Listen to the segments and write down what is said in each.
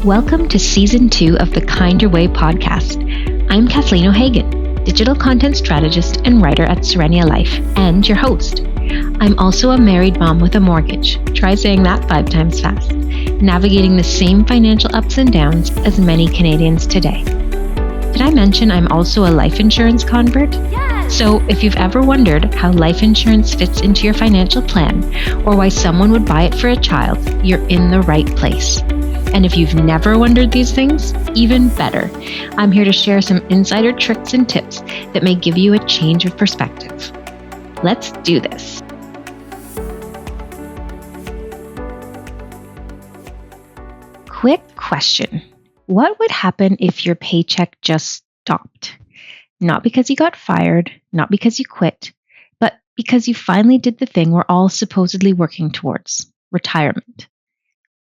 Welcome to Season 2 of the Kind Your Way podcast. I'm Kathleen O'Hagan, digital content strategist and writer at Serenia Life, and your host. I'm also a married mom with a mortgage, try saying that 5 times fast, navigating the same financial ups and downs as many Canadians today. Did I mention I'm also a life insurance convert? Yes! So if you've ever wondered how life insurance fits into your financial plan, or why someone would buy it for a child, you're in the right place. And if you've never wondered these things, even better. I'm here to share some insider tricks and tips that may give you a change of perspective. Let's do this. Quick question. What would happen if your paycheck just stopped? Not because you got fired, not because you quit, but because you finally did the thing we're all supposedly working towards, retirement.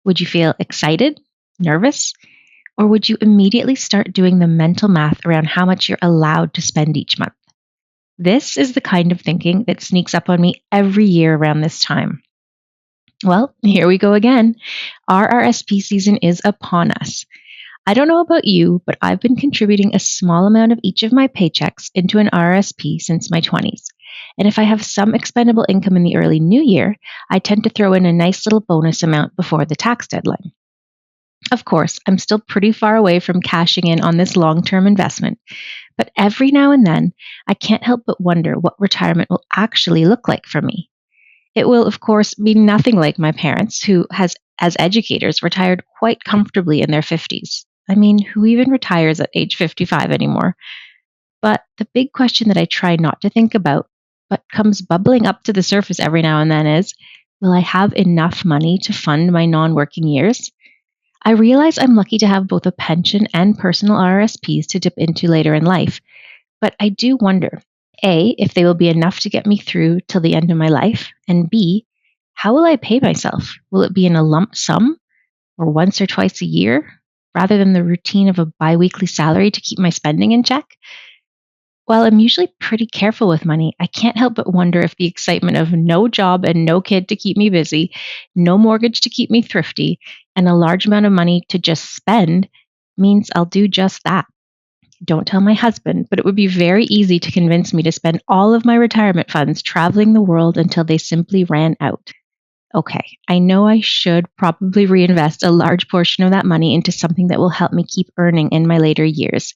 Would you feel excited, nervous, or would you immediately start doing the mental math around how much you're allowed to spend each month? This is the kind of thinking that sneaks up on me every year around this time. Well, here we go again. RRSP season is upon us. I don't know about you, but I've been contributing a small amount of each of my paychecks into an RRSP since my 20s. And if I have some expendable income in the early new year, I tend to throw in a nice little bonus amount before the tax deadline. Of course, I'm still pretty far away from cashing in on this long-term investment, but every now and then, I can't help but wonder what retirement will actually look like for me. It will, of course, be nothing like my parents, who, as educators, retired quite comfortably in their 50s. I mean, who even retires at age 55 anymore? But the big question that I try not to think about, but comes bubbling up to the surface every now and then is, will I have enough money to fund my non-working years? I realize I'm lucky to have both a pension and personal RRSPs to dip into later in life, but I do wonder, A, if they will be enough to get me through till the end of my life, and B, how will I pay myself? Will it be in a lump sum, or once or twice a year, rather than the routine of a biweekly salary to keep my spending in check? While I'm usually pretty careful with money, I can't help but wonder if the excitement of no job and no kid to keep me busy, no mortgage to keep me thrifty, and a large amount of money to just spend means I'll do just that. Don't tell my husband, but it would be very easy to convince me to spend all of my retirement funds traveling the world until they simply ran out. Okay, I know I should probably reinvest a large portion of that money into something that will help me keep earning in my later years.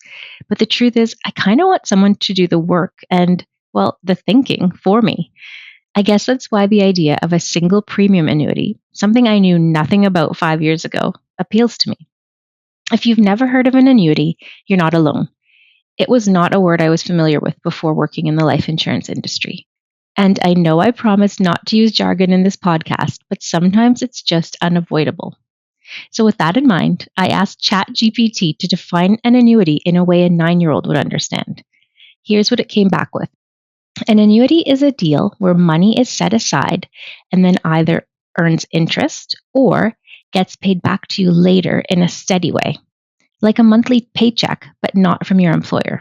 But the truth is, I kind of want someone to do the work and, well, the thinking for me. I guess that's why the idea of a single premium annuity, something I knew nothing about 5 years ago, appeals to me. If you've never heard of an annuity, you're not alone. It was not a word I was familiar with before working in the life insurance industry. And I know I promised not to use jargon in this podcast, but sometimes it's just unavoidable. So with that in mind, I asked ChatGPT to define an annuity in a way a 9-year-old would understand. Here's what it came back with. An annuity is a deal where money is set aside and then either earns interest or gets paid back to you later in a steady way, like a monthly paycheck, but not from your employer.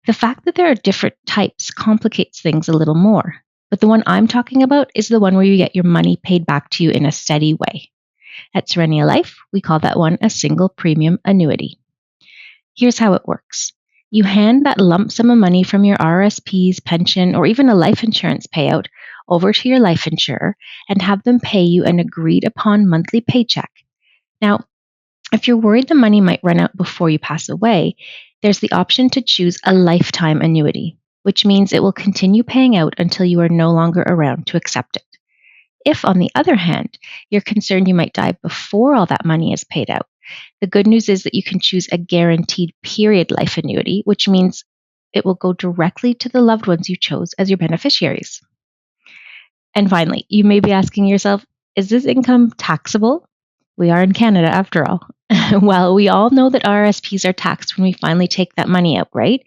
The fact that there are different types complicates things a little more, but the one I'm talking about is the one where you get your money paid back to you in a steady way. At Serenia Life, we call that one a single premium annuity. Here's how it works. You hand that lump sum of money from your RRSPs, pension, or even a life insurance payout over to your life insurer and have them pay you an agreed upon monthly paycheck. Now, if you're worried the money might run out before you pass away, there's the option to choose a lifetime annuity, which means it will continue paying out until you are no longer around to accept it. If, on the other hand, you're concerned you might die before all that money is paid out, the good news is that you can choose a guaranteed period life annuity, which means it will go directly to the loved ones you chose as your beneficiaries. And finally, you may be asking yourself, is this income taxable? We are in Canada after all. Well, we all know that RRSPs are taxed when we finally take that money out, right?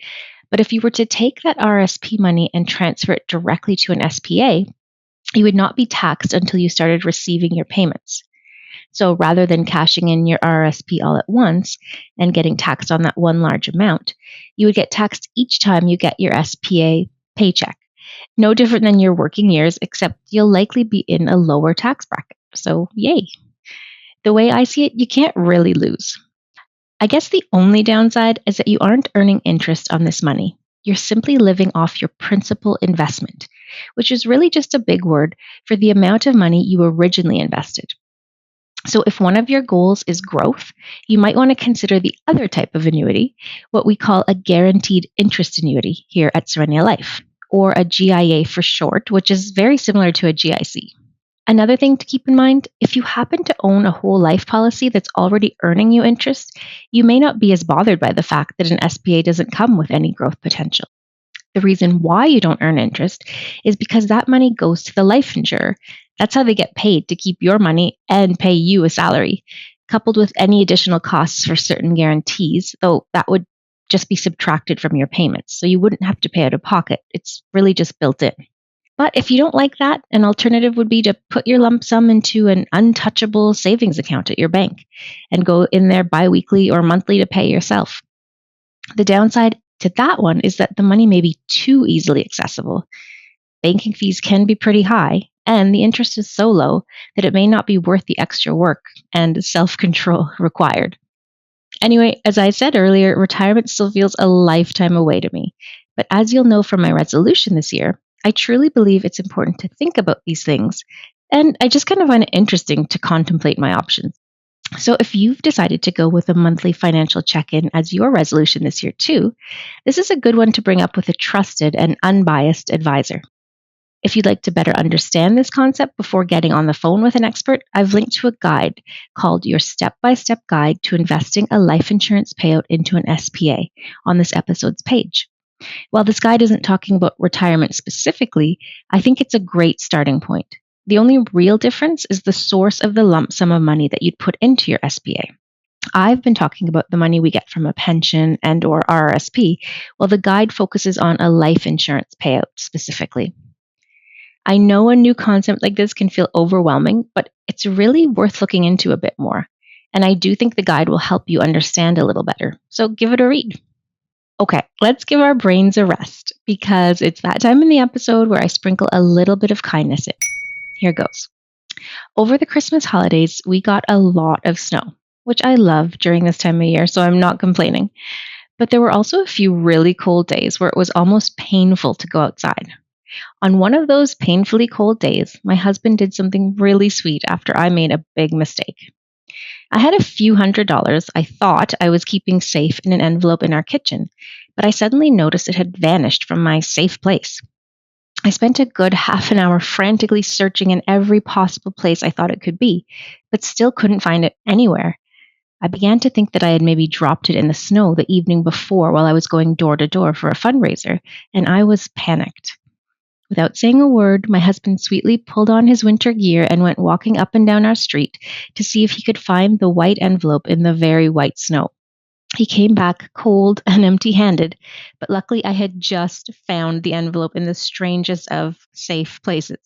But if you were to take that RRSP money and transfer it directly to an SPA, you would not be taxed until you started receiving your payments. So rather than cashing in your RRSP all at once and getting taxed on that one large amount, you would get taxed each time you get your SPA paycheck. No different than your working years, except you'll likely be in a lower tax bracket. So yay. The way I see it, you can't really lose. I guess the only downside is that you aren't earning interest on this money. You're simply living off your principal investment, which is really just a big word for the amount of money you originally invested. So, if one of your goals is growth, you might want to consider the other type of annuity, what we call a guaranteed interest annuity here at Serenia Life, or a GIA for short, which is very similar to a GIC. Another thing to keep in mind, if you happen to own a whole life policy that's already earning you interest, you may not be as bothered by the fact that an SPA doesn't come with any growth potential. The reason why you don't earn interest is because that money goes to the life insurer. That's how they get paid to keep your money and pay you a salary, coupled with any additional costs for certain guarantees, though that would just be subtracted from your payments. So you wouldn't have to pay out of pocket. It's really just built in. But if you don't like that, an alternative would be to put your lump sum into an untouchable savings account at your bank and go in there biweekly or monthly to pay yourself. The downside to that one is that the money may be too easily accessible. Banking fees can be pretty high, and the interest is so low that it may not be worth the extra work and self control required. Anyway, as I said earlier, retirement still feels a lifetime away to me. But as you'll know from my resolution this year, I truly believe it's important to think about these things, and I just kind of find it interesting to contemplate my options. So, if you've decided to go with a monthly financial check in as your resolution this year too, this is a good one to bring up with a trusted and unbiased advisor. If you'd like to better understand this concept before getting on the phone with an expert, I've linked to a guide called Your Step-by-Step Guide to Investing a Life Insurance Payout into an SPA on this episode's page. While this guide isn't talking about retirement specifically, I think it's a great starting point. The only real difference is the source of the lump sum of money that you'd put into your SPA. I've been talking about the money we get from a pension and or RRSP, while the guide focuses on a life insurance payout specifically. I know a new concept like this can feel overwhelming, but it's really worth looking into a bit more. And I do think the guide will help you understand a little better. So give it a read. Okay, let's give our brains a rest because it's that time in the episode where I sprinkle a little bit of kindness in. Here goes. Over the Christmas holidays, we got a lot of snow, which I love during this time of year, so I'm not complaining. But there were also a few really cold days where it was almost painful to go outside. On one of those painfully cold days, my husband did something really sweet after I made a big mistake. I had a few $100s I thought I was keeping safe in an envelope in our kitchen, but I suddenly noticed it had vanished from my safe place. I spent a good half an hour frantically searching in every possible place I thought it could be, but still couldn't find it anywhere. I began to think that I had maybe dropped it in the snow the evening before while I was going door to door for a fundraiser, and I was panicked. Without saying a word, my husband sweetly pulled on his winter gear and went walking up and down our street to see if he could find the white envelope in the very white snow. He came back cold and empty-handed, but luckily I had just found the envelope in the strangest of safe places.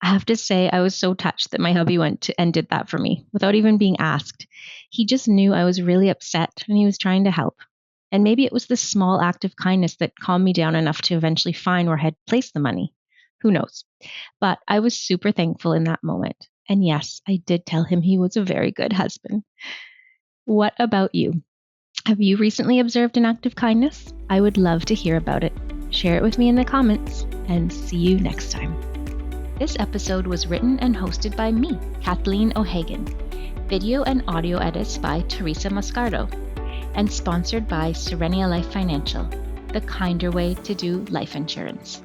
I have to say I was so touched that my hubby went to and did that for me without even being asked. He just knew I was really upset and he was trying to help. And maybe it was this small act of kindness that calmed me down enough to eventually find where I had placed the money. Who knows? But I was super thankful in that moment. And yes, I did tell him he was a very good husband. What about you? Have you recently observed an act of kindness? I would love to hear about it. Share it with me in the comments, and see you next time. This episode was written and hosted by me, Kathleen O'Hagan. Video and audio edits by Teresa Moscardo. And sponsored by Serenia Life Financial, the kinder way to do life insurance.